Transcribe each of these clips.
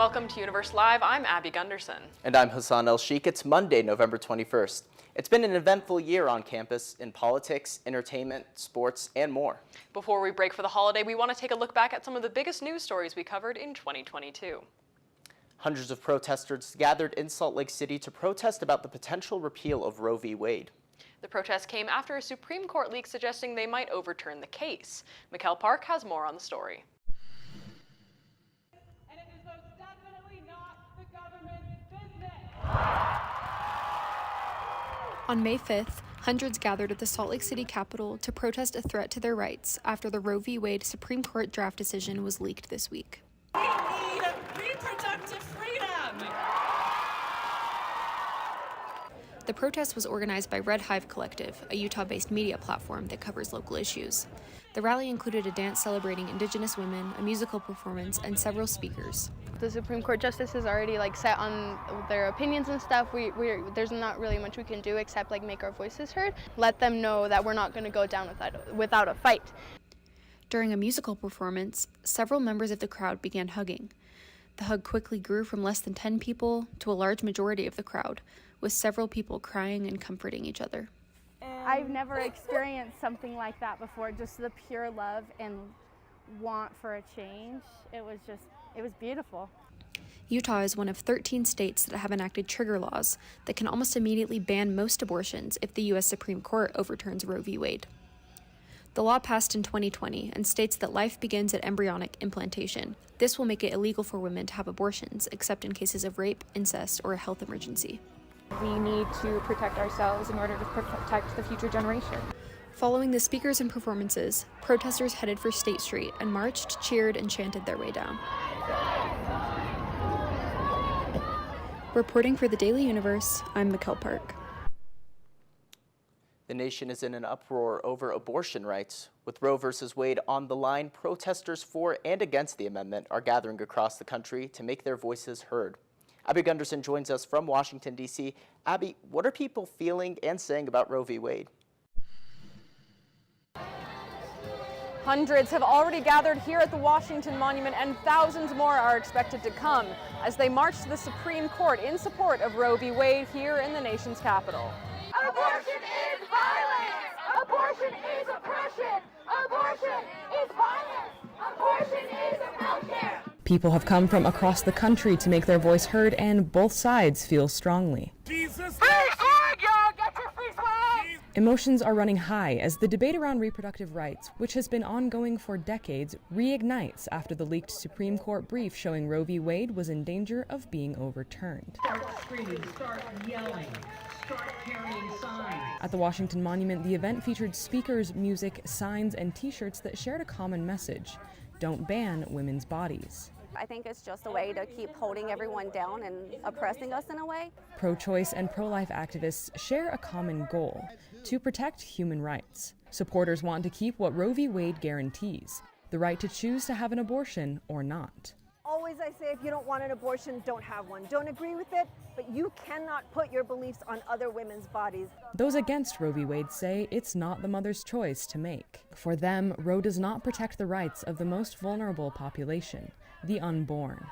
Welcome to Universe Live. I'm Abby Gunderson. And I'm Hassan El-Sheikh. It's Monday, November 21st. It's been an eventful year on campus in politics, entertainment, sports, and more. Before we break for the holiday, we want to take a look back at some of the biggest news stories we covered in 2022. Hundreds of protesters gathered in Salt Lake City to protest about the potential repeal of Roe v. Wade. The protest came after a Supreme Court leak suggesting they might overturn the case. Mikkel Park has more on the story. And it is most definitely not the government's business. On May 5th, hundreds gathered at the Salt Lake City Capitol to protest a threat to their rights after the Roe v. Wade Supreme Court draft decision was leaked this week. We need reproductive freedom. The protest was organized by Red Hive Collective, a Utah-based media platform that covers local issues. The rally included a dance celebrating Indigenous women, a musical performance, and several speakers. The Supreme Court justices already set on their opinions and stuff. There's not really much we can do except make our voices heard. Let them know that we're not going to go down without a fight. During a musical performance, several members of the crowd began hugging. The hug quickly grew from less than 10 people to a large majority of the crowd, with several people crying and comforting each other. I've never experienced something like that before, just the pure love and want for a change. It was beautiful. Utah is one of 13 states that have enacted trigger laws that can almost immediately ban most abortions if the U.S. Supreme Court overturns Roe v. Wade. The law passed in 2020 and states that life begins at embryonic implantation. This will make it illegal for women to have abortions, except in cases of rape, incest, or a health emergency. We need to protect ourselves in order to protect the future generation. Following the speakers and performances, protesters headed for State Street and marched, cheered, and chanted their way down. Reporting for the Daily Universe, I'm Mikkel Park. The nation is in an uproar over abortion rights. With Roe v. Wade on the line, protesters for and against the amendment are gathering across the country to make their voices heard. Abby Gunderson joins us from Washington, D.C. Abby, what are people feeling and saying about Roe v. Wade? Hundreds have already gathered here at the Washington Monument, and thousands more are expected to come as they march to the Supreme Court in support of Roe v. Wade here in the nation's capital. Abortion is violence. Abortion is oppression. Abortion is violence. Abortion is healthcare. People have come from across the country to make their voice heard, and both sides feel strongly. Jesus. Free swag, y'all. Get your free swag. Emotions are running high as the debate around reproductive rights, which has been ongoing for decades, reignites after the leaked Supreme Court brief showing Roe v. Wade was in danger of being overturned. Start screaming, start yelling, start carrying signs. At the Washington Monument, the event featured speakers, music, signs, and t-shirts that shared a common message: don't ban women's bodies. I think it's just a way to keep holding everyone down and oppressing us in a way. Pro-choice and pro-life activists share a common goal: to protect human rights. Supporters want to keep what Roe v. Wade guarantees: the right to choose to have an abortion or not. Always I say, if you don't want an abortion, don't have one. Don't agree with it, but you cannot put your beliefs on other women's bodies. Those against Roe v. Wade say it's not the mother's choice to make. For them, Roe does not protect the rights of the most vulnerable population, the unborn.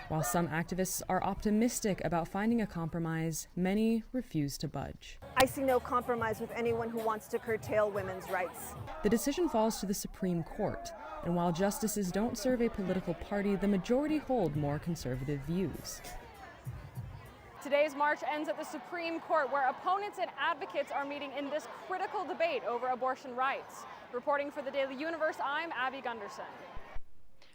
While some activists are optimistic about finding a compromise, many refuse to budge. I see no compromise with anyone who wants to curtail women's rights. The decision falls to the Supreme Court, and while justices don't serve a political party, the majority hold more conservative views. Today's march ends at the Supreme Court, where opponents and advocates are meeting in this critical debate over abortion rights. Reporting for the Daily Universe, I'm Abby Gunderson.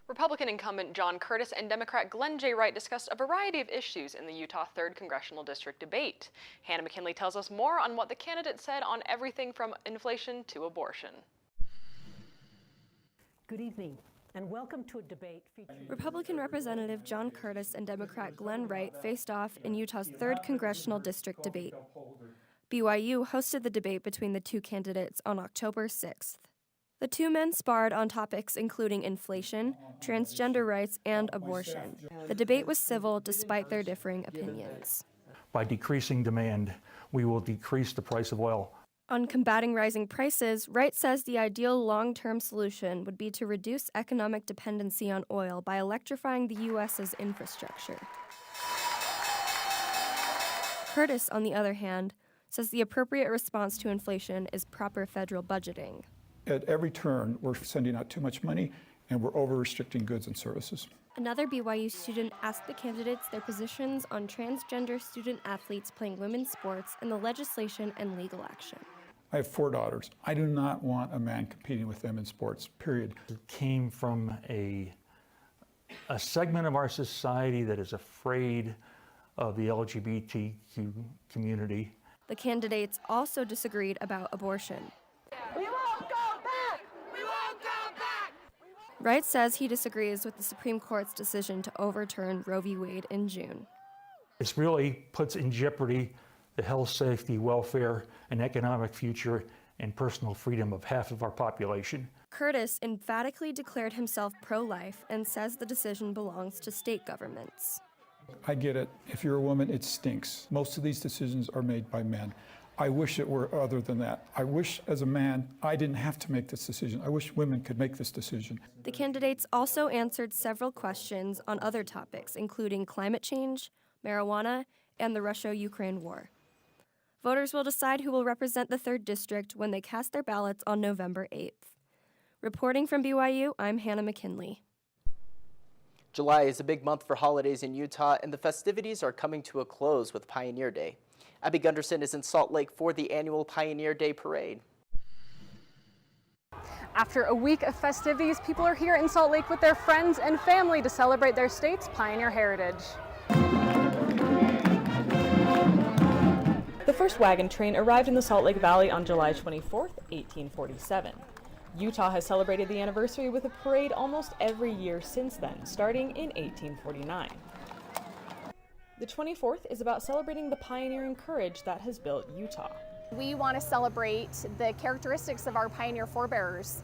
Republican incumbent John Curtis and Democrat Glenn J. Wright discussed a variety of issues in the Utah 3rd Congressional District debate. Hannah McKinley tells us more on what the candidates said on everything from inflation to abortion. Good evening, and welcome to a debate featuring Republican Representative John Curtis and Democrat Glenn Wright faced off in Utah's 3rd Congressional District debate. BYU hosted the debate between the two candidates on October 6th. The two men sparred on topics including inflation, transgender rights, and abortion. The debate was civil despite their differing opinions. By decreasing demand, we will decrease the price of oil. On combating rising prices, Wright says the ideal long-term solution would be to reduce economic dependency on oil by electrifying the U.S.'s infrastructure. Curtis, on the other hand, says the appropriate response to inflation is proper federal budgeting. At every turn, we're sending out too much money and we're over-restricting goods and services. Another BYU student asked the candidates their positions on transgender student athletes playing women's sports and the legislation and legal action. I have 4 daughters. I do not want a man competing with them in sports, period. It came from a segment of our society that is afraid of the LGBTQ community. The candidates also disagreed about abortion. We won't go back! We won't go back! Wright says he disagrees with the Supreme Court's decision to overturn Roe v. Wade in June. It really puts in jeopardy the health, safety, welfare, and economic future and personal freedom of half of our population. Curtis emphatically declared himself pro-life and says the decision belongs to state governments. I get it. If you're a woman, it stinks. Most of these decisions are made by men. I wish it were other than that. I wish, as a man, I didn't have to make this decision. I wish women could make this decision. The candidates also answered several questions on other topics, including climate change, marijuana, and the Russia-Ukraine war. Voters will decide who will represent the 3rd District when they cast their ballots on November 8th. Reporting from BYU, I'm Hannah McKinley. July is a big month for holidays in Utah, and the festivities are coming to a close with Pioneer Day. Abby Gunderson is in Salt Lake for the annual Pioneer Day Parade. After a week of festivities, people are here in Salt Lake with their friends and family to celebrate their state's pioneer heritage. The first wagon train arrived in the Salt Lake Valley on July 24th, 1847. Utah has celebrated the anniversary with a parade almost every year since then, starting in 1849. The 24th is about celebrating the pioneering courage that has built Utah. We want to celebrate the characteristics of our pioneer forebears,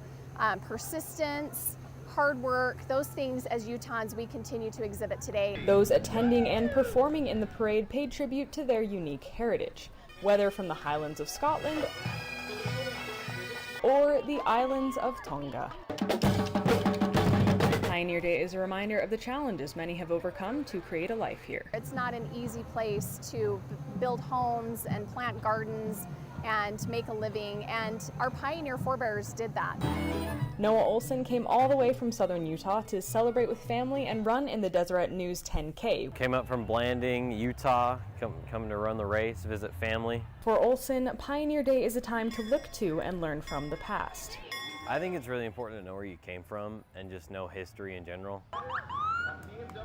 persistence, hard work, those things as Utahns we continue to exhibit today. Those attending and performing in the parade paid tribute to their unique heritage, whether from the Highlands of Scotland or the islands of Tonga. Pioneer Day is a reminder of the challenges many have overcome to create a life here. It's not an easy place to build homes and plant gardens and make a living, and our pioneer forebears did that. Noah Olson came all the way from southern Utah to celebrate with family and run in the Deseret News 10K. Came up from Blanding, Utah, coming to run the race, visit family. For Olson, Pioneer Day is a time to look to and learn from the past. I think it's really important to know where you came from and just know history in general.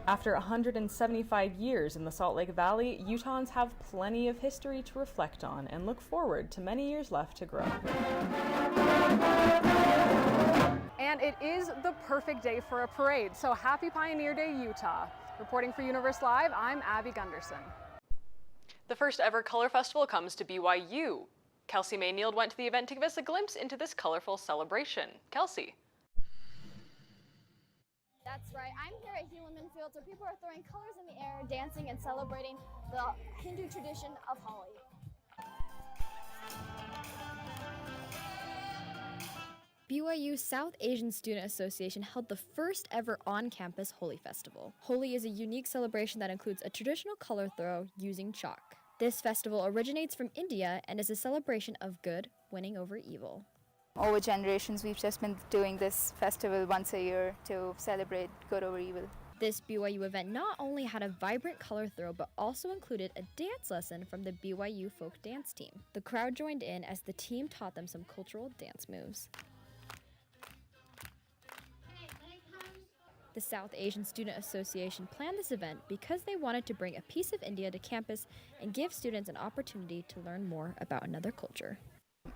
After 175 years in the Salt Lake Valley, Utahns have plenty of history to reflect on and look forward to many years left to grow. And it is the perfect day for a parade, so happy Pioneer Day, Utah. Reporting for Universe Live, I'm Abby Gunderson. The first ever Color Festival comes to BYU. Kelsey Maynield went to the event to give us a glimpse into this colorful celebration. Kelsey. That's right. I'm here at Helaman Fields where people are throwing colors in the air, dancing, and celebrating the Hindu tradition of Holi. BYU South Asian Student Association held the first ever on-campus Holi Festival. Holi is a unique celebration that includes a traditional color throw using chalk. This festival originates from India and is a celebration of good winning over evil. Over generations, we've just been doing this festival once a year to celebrate good over evil. This BYU event not only had a vibrant color throw, but also included a dance lesson from the BYU folk dance team. The crowd joined in as the team taught them some cultural dance moves. The South Asian Student Association planned this event because they wanted to bring a piece of India to campus and give students an opportunity to learn more about another culture.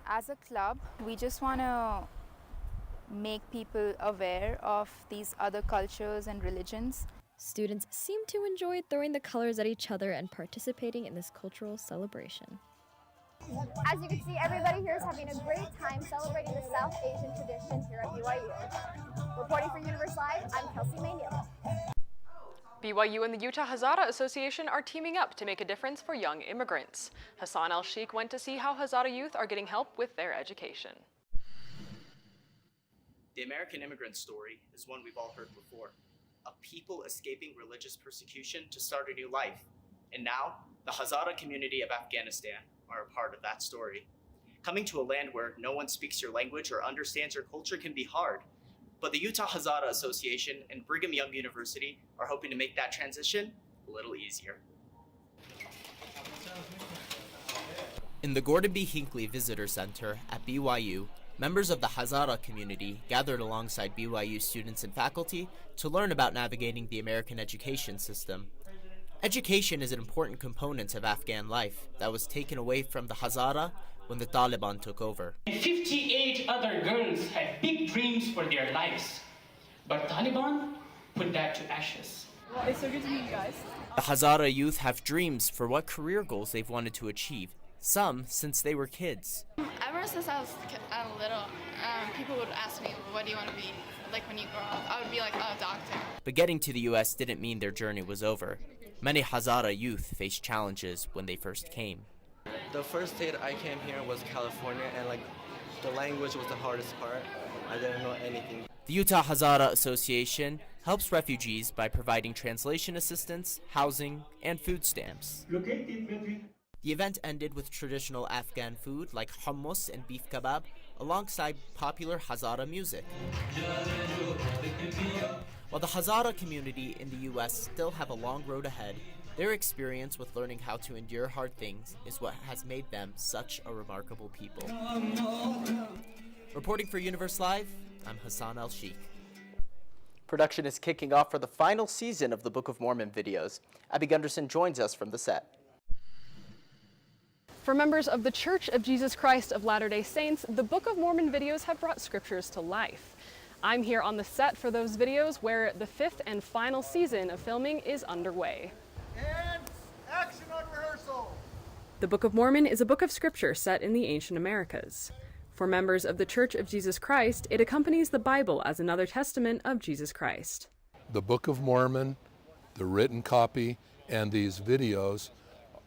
As a club, we just want to make people aware of these other cultures and religions. Students seem to enjoy throwing the colors at each other and participating in this cultural celebration. As you can see, everybody here is having a great time celebrating the South Asian traditions here at BYU. Reporting for Universe Live, I'm Kelsey Maynield. BYU and the Utah Hazara Association are teaming up to make a difference for young immigrants. Hassan El-Sheikh went to see how Hazara youth are getting help with their education. The American immigrant story is one we've all heard before. A people escaping religious persecution to start a new life. And now, the Hazara community of Afghanistan are a part of that story. Coming to a land where no one speaks your language or understands your culture can be hard. But the Utah Hazara Association and Brigham Young University are hoping to make that transition a little easier. In the Gordon B. Hinckley Visitor Center at BYU, members of the Hazara community gathered alongside BYU students and faculty to learn about navigating the American education system. Education is an important component of Afghan life that was taken away from the Hazara when the Taliban took over. 58 other girls had big dreams for their lives, but Taliban put that to ashes. Well, it's so good to meet you guys. The Hazara youth have dreams for what career goals they've wanted to achieve, some since they were kids. Ever since I was little, people would ask me, what do you want to be like when you grow up? I would be like, oh, doctor. But getting to the U.S. didn't mean their journey was over. Many Hazara youth faced challenges when they first came. The first state I came here was California, and the language was the hardest part. I didn't know anything. The Utah Hazara Association helps refugees by providing translation assistance, housing, and food stamps. The event ended with traditional Afghan food like hummus and beef kebab, alongside popular Hazara music. While the Hazara community in the U.S. still have a long road ahead, their experience with learning how to endure hard things is what has made them such a remarkable people. Reporting for Universe Live, I'm Hassan El-Sheikh. Production is kicking off for the final season of the Book of Mormon videos. Abby Gunderson joins us from the set. For members of the Church of Jesus Christ of Latter-day Saints, the Book of Mormon videos have brought scriptures to life. I'm here on the set for those videos where the 5th and final season of filming is underway. And action on rehearsal! The Book of Mormon is a book of scripture set in the ancient Americas. For members of the Church of Jesus Christ, it accompanies the Bible as another testament of Jesus Christ. The Book of Mormon, the written copy, and these videos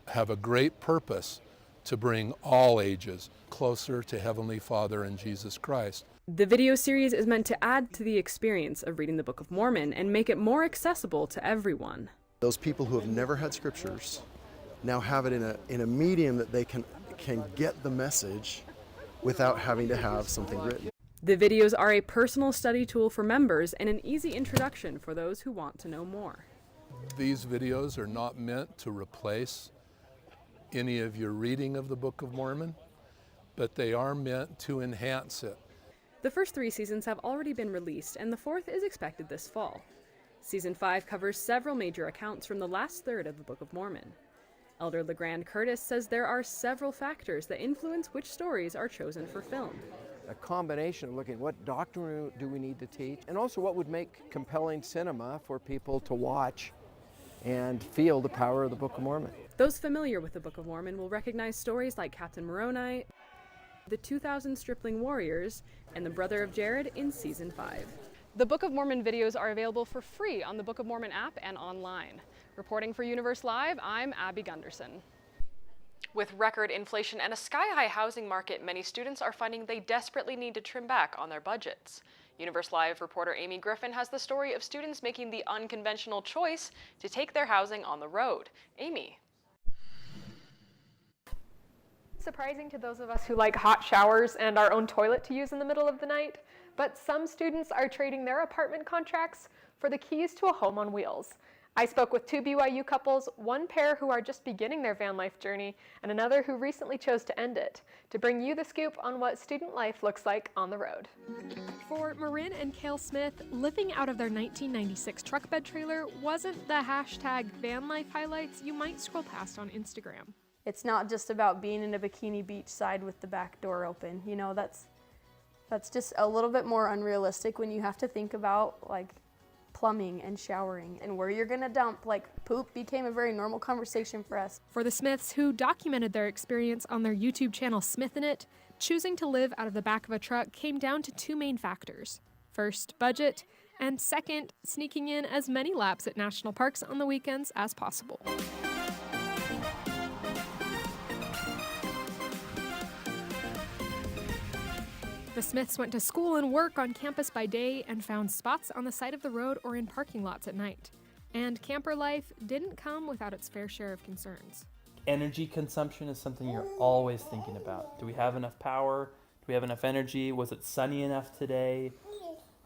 have a great purpose to bring all ages closer to Heavenly Father and Jesus Christ. The video series is meant to add to the experience of reading the Book of Mormon and make it more accessible to everyone. Those people who have never had scriptures now have it in a medium that they can get the message without having to have something written. The videos are a personal study tool for members and an easy introduction for those who want to know more. These videos are not meant to replace any of your reading of the Book of Mormon, but they are meant to enhance it. The first 3 seasons have already been released, and the 4th is expected this fall. Season 5 covers several major accounts from the last third of the Book of Mormon. Elder LeGrand Curtis says there are several factors that influence which stories are chosen for film. A combination of looking at what doctrine do we need to teach, and also what would make compelling cinema for people to watch and feel the power of the Book of Mormon. Those familiar with the Book of Mormon will recognize stories like Captain Moroni, the 2,000 Stripling Warriors, and the Brother of Jared in Season 5. The Book of Mormon videos are available for free on the Book of Mormon app and online. Reporting for Universe Live, I'm Abby Gunderson. With record inflation and a sky-high housing market, many students are finding they desperately need to trim back on their budgets. Universe Live reporter Amy Griffin has the story of students making the unconventional choice to take their housing on the road. Amy. Surprising to those of us who like hot showers and our own toilet to use in the middle of the night, but some students are trading their apartment contracts for the keys to a home on wheels. I spoke with 2 BYU couples, one pair who are just beginning their van life journey, and another who recently chose to end it, to bring you the scoop on what student life looks like on the road. For Marin and Kale Smith, living out of their 1996 truck bed trailer wasn't the hashtag van life highlights you might scroll past on Instagram. It's not just about being in a bikini beach side with the back door open. You know, that's just a little bit more unrealistic when you have to think about like plumbing and showering and where you're gonna dump. Like poop became a very normal conversation for us. For the Smiths, who documented their experience on their YouTube channel Smithin' It, choosing to live out of the back of a truck came down to 2 main factors. First, budget, and second, sneaking in as many laps at national parks on the weekends as possible. The Smiths went to school and work on campus by day and found spots on the side of the road or in parking lots at night. And camper life didn't come without its fair share of concerns. Energy consumption is something you're always thinking about. Do we have enough power? Do we have enough energy? Was it sunny enough today?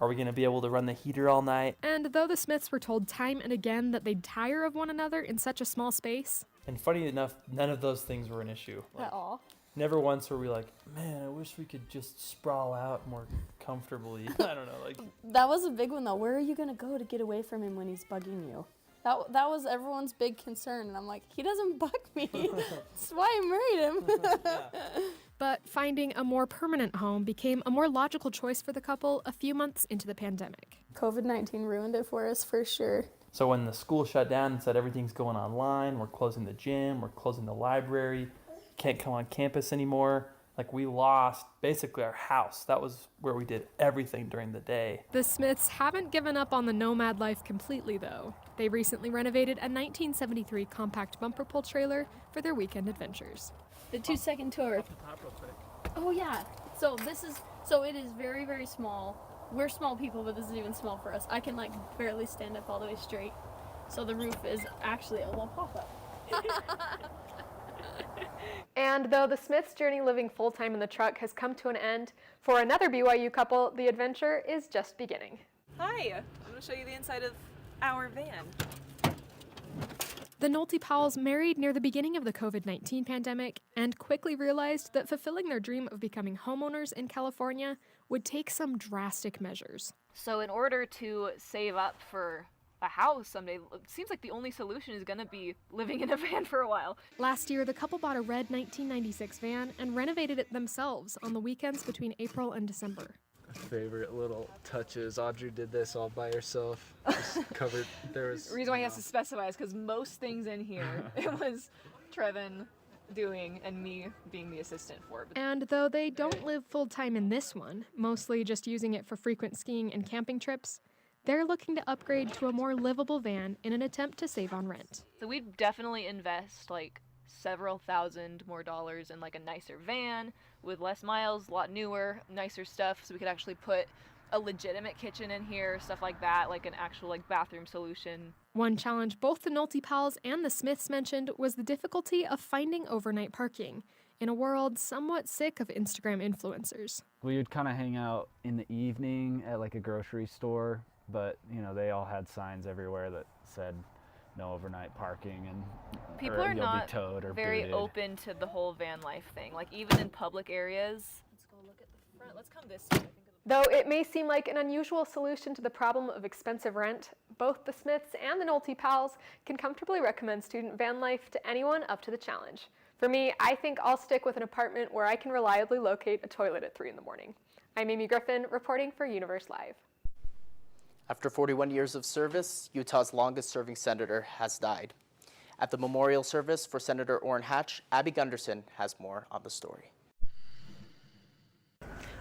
Are we going to be able to run the heater all night? And though the Smiths were told time and again that they'd tire of one another in such a small space, and funny enough, none of those things were an issue. At all. Never once were we like, man, I wish we could just sprawl out more comfortably. I don't know, like. That was a big one though. Where are you gonna go to get away from him when he's bugging you? That was everyone's big concern, and I'm like, he doesn't bug me. That's why I married him. But finding a more permanent home became a more logical choice for the couple a few months into the pandemic. COVID-19 ruined it for us for sure. So when the school shut down and said everything's going online, we're closing the gym, we're closing the library, can't come on campus anymore, like we lost basically our house. That was where we did everything during the day. The Smiths haven't given up on the nomad life completely though. They recently renovated a 1973 compact bumper pull trailer for their weekend adventures. The 2-second tour. Oh yeah. So it is very, very small. We're small people, but this is even small for us. I can like barely stand up all the way straight. So the roof is actually a little pop-up. And though the Smiths' journey living full-time in the truck has come to an end, for another BYU couple, the adventure is just beginning. Hi, I'm going to show you the inside of our van. The Nolte Powells married near the beginning of the COVID-19 pandemic and quickly realized that fulfilling their dream of becoming homeowners in California would take some drastic measures. So in order to save up for a house someday, it seems like the only solution is going to be living in a van for a while. Last year, the couple bought a red 1996 van and renovated it themselves on the weekends between April and December. Favorite little touches. Audrey did this all by herself. Just covered. There was. The reason why he has to specify is because most things in here, it was Trevin doing and me being the assistant for it. And though they don't live full-time in this one, mostly just using it for frequent skiing and camping trips, they're looking to upgrade to a more livable van in an attempt to save on rent. So we'd definitely invest like several thousand more dollars in like a nicer van with less miles, a lot newer, nicer stuff, so we could actually put a legitimate kitchen in here, stuff like that, like an actual like bathroom solution. One challenge both the Nolte Powells and the Smiths mentioned was the difficulty of finding overnight parking in a world somewhat sick of Instagram influencers. We would kind of hang out in the evening at like a grocery store, but you know, they all had signs everywhere that said no overnight parking and people are you'll not be towed or very booted. open to the whole van life thing. Like even in public areas. Let's go look at the front. Let's come this way. Though it may seem like an unusual solution to the problem of expensive rent, both the Smiths and the Nolte Powells can comfortably recommend student van life to anyone up to the challenge. For me, I think I'll stick with an apartment where I can reliably locate a toilet at 3 in the morning. I'm Amy Griffin, reporting for Universe Live. After 41 years of service, Utah's longest-serving senator has died. At the memorial service for Senator Orrin Hatch, Abby Gunderson has more on the story.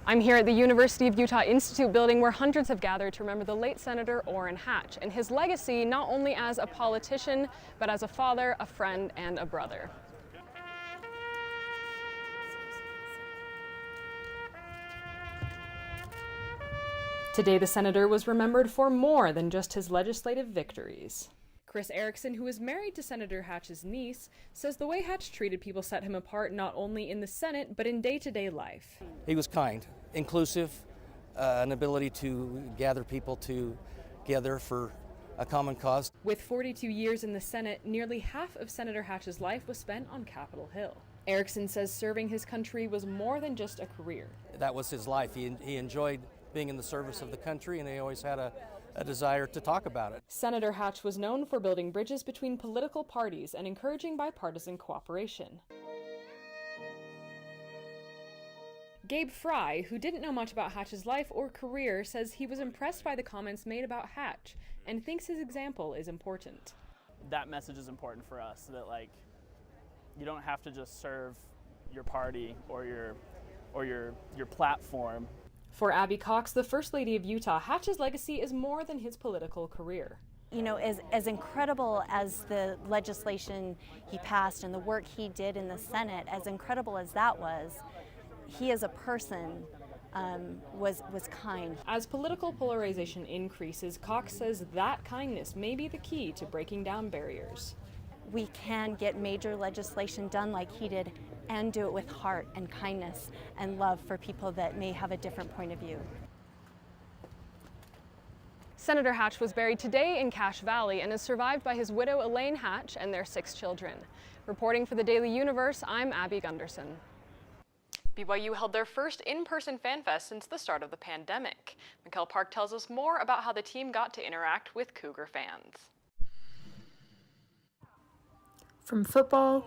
I'm here at the University of Utah Institute building where hundreds have gathered to remember the late Senator Orrin Hatch and his legacy not only as a politician, but as a father, a friend, and a brother. Today, the senator was remembered for more than just his legislative victories. Chris Erickson, who is married to Senator Hatch's niece, says the way Hatch treated people set him apart not only in the Senate, but in day-to-day life. He was kind, inclusive, an ability to gather people together for a common cause. With 42 years in the Senate, nearly half of Senator Hatch's life was spent on Capitol Hill. Erickson says serving his country was more than just a career. That was his life. He enjoyed being in the service of the country, and he always had a desire to talk about it. Senator Hatch was known for building bridges between political parties and encouraging bipartisan cooperation. Gabe Fry, who didn't know much about Hatch's life or career, says he was impressed by the comments made about Hatch and thinks his example is important. That message is important for us, that like you don't have to just serve your party or your platform. For Abby Cox, the First Lady of Utah, Hatch's legacy is more than his political career. You know, as incredible as the legislation he passed and the work he did in the Senate, as incredible as that was, he as a person was kind. As political polarization increases, Cox says that kindness may be the key to breaking down barriers. We can get major legislation done like he did and do it with heart and kindness and love for people that may have a different point of view. Senator Hatch was buried today in Cache Valley and is survived by his widow Elaine Hatch and their 6 children. Reporting for the Daily Universe, I'm Abby Gunderson. BYU held their first in-person Fan Fest since the start of the pandemic. Mikkel Park tells us more about how the team got to interact with Cougar fans. From football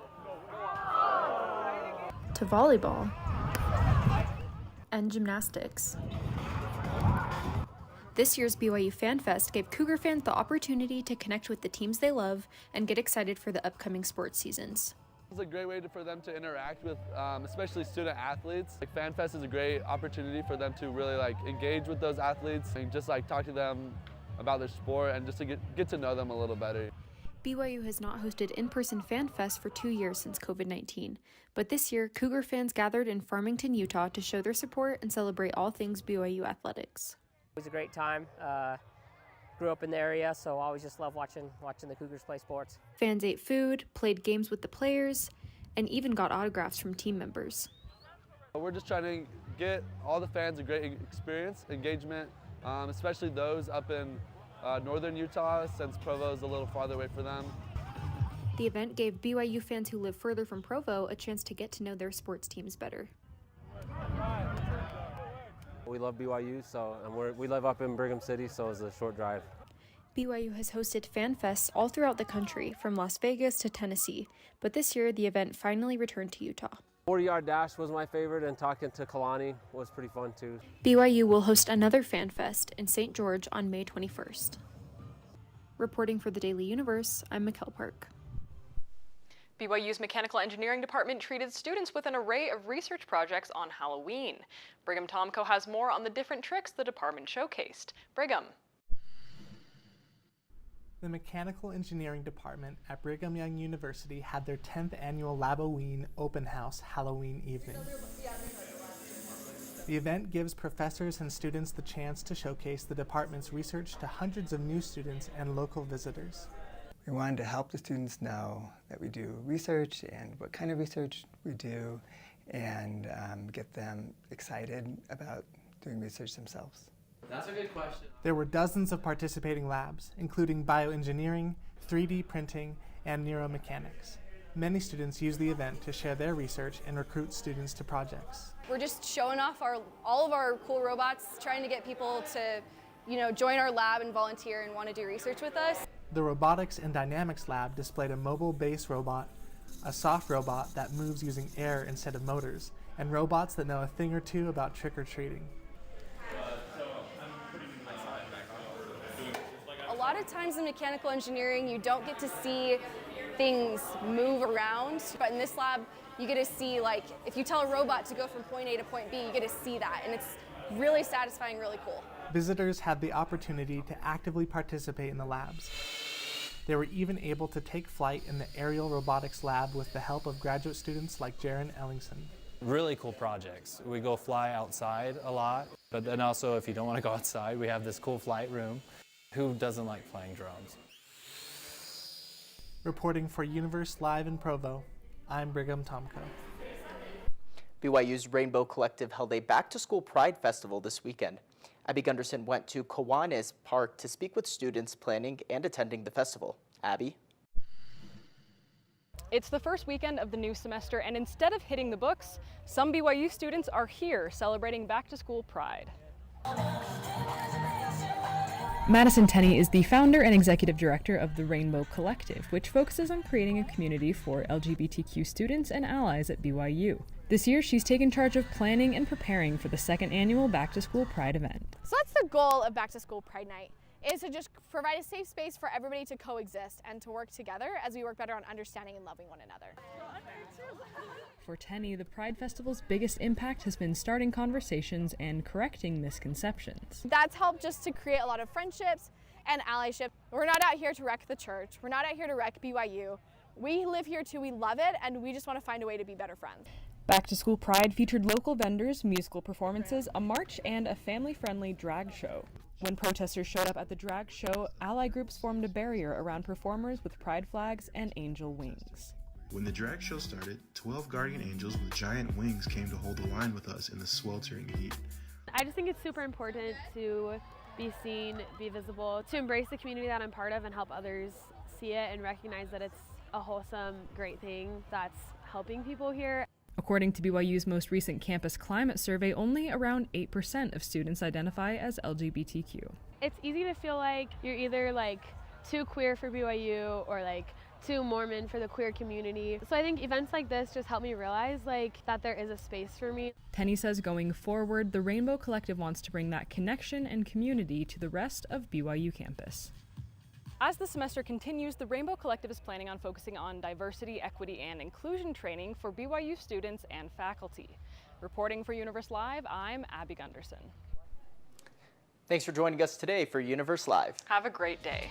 to volleyball and gymnastics. This year's BYU Fan Fest gave Cougar fans the opportunity to connect with the teams they love and get excited for the upcoming sports seasons. It's a great way for them to interact with, especially student athletes. Like Fan Fest is a great opportunity for them to really engage with those athletes and just talk to them about their sport and just to get to know them a little better. BYU has not hosted in-person Fan Fest for 2 years since COVID-19, but this year, Cougar fans gathered in Farmington, Utah to show their support and celebrate all things BYU athletics. It was a great time. Grew up in the area, so I always just love watching the Cougars play sports. Fans ate food, played games with the players, and even got autographs from team members. We're just trying to get all the fans a great experience, engagement, especially those up in northern Utah, since Provo is a little farther away for them. The event gave BYU fans who live further from Provo a chance to get to know their sports teams better. We love BYU, and we live up in Brigham City, so it's a short drive. BYU has hosted fan fests all throughout the country, from Las Vegas to Tennessee, but this year the event finally returned to Utah. 40-yard dash was my favorite, and talking to Kalani was pretty fun too. BYU will host another fan fest in St. George on May 21st. Reporting for the Daily Universe, I'm Mikkel Park. BYU's Mechanical Engineering Department treated students with an array of research projects on Halloween. Brigham Tomko has more on the different tricks the department showcased. Brigham. The Mechanical Engineering Department at Brigham Young University had their 10th annual Laboween Open House Halloween evening. The event gives professors and students the chance to showcase the department's research to hundreds of new students and local visitors. We wanted to help the students know that we do research and what kind of research we do, and get them excited about doing research themselves. That's a good question. There were dozens of participating labs, including bioengineering, 3D printing, and neuromechanics. Many students use the event to share their research and recruit students to projects. We're just showing off all of our cool robots, trying to get people to, join our lab and volunteer and want to do research with us. The Robotics and Dynamics Lab displayed a mobile base robot, a soft robot that moves using air instead of motors, and robots that know a thing or two about trick-or-treating. A lot of times in mechanical engineering, you don't get to see things move around, but in this lab, you get to see, if you tell a robot to go from point A to point B, you get to see that, and it's really satisfying, really cool. Visitors had the opportunity to actively participate in the labs. They were even able to take flight in the aerial robotics lab with the help of graduate students like Jaron Ellingson. Really cool projects. We go fly outside a lot, but then also if you don't want to go outside, we have this cool flight room. Who doesn't like flying drones? Reporting for Universe Live in Provo, I'm Brigham Tomko. BYU's Rainbow Collective held a back-to-school Pride Festival this weekend. Abby Gunderson went to Kiwanis Park to speak with students planning and attending the festival. Abby? It's the first weekend of the new semester, and instead of hitting the books, some BYU students are here celebrating back-to-school Pride. Madison Tenney is the founder and executive director of the Rainbow Collective, which focuses on creating a community for LGBTQ students and allies at BYU. This year, she's taken charge of planning and preparing for the second annual Back to School Pride event. So that's the goal of Back to School Pride Night, is to just provide a safe space for everybody to coexist and to work together as we work better on understanding and loving one another. For Tenny, the Pride Festival's biggest impact has been starting conversations and correcting misconceptions. That's helped just to create a lot of friendships and allyship. We're not out here to wreck the church. We're not out here to wreck BYU. We live here too, we love it, and we just want to find a way to be better friends. Back to School Pride featured local vendors, musical performances, a march, and a family-friendly drag show. When protesters showed up at the drag show, ally groups formed a barrier around performers with pride flags and angel wings. When the drag show started, 12 guardian angels with giant wings came to hold the line with us in the sweltering heat. I just think it's super important to be seen, be visible, to embrace the community that I'm part of and help others see it and recognize that it's a wholesome, great thing that's helping people here. According to BYU's most recent campus climate survey, only around 8% of students identify as LGBTQ. It's easy to feel like you're either like too queer for BYU or like too Mormon for the queer community. So I think events like this just help me realize that there is a space for me. Tenny says going forward, the Rainbow Collective wants to bring that connection and community to the rest of BYU campus. As the semester continues, the Rainbow Collective is planning on focusing on diversity, equity, and inclusion training for BYU students and faculty. Reporting for Universe Live, I'm Abby Gunderson. Thanks for joining us today for Universe Live. Have a great day.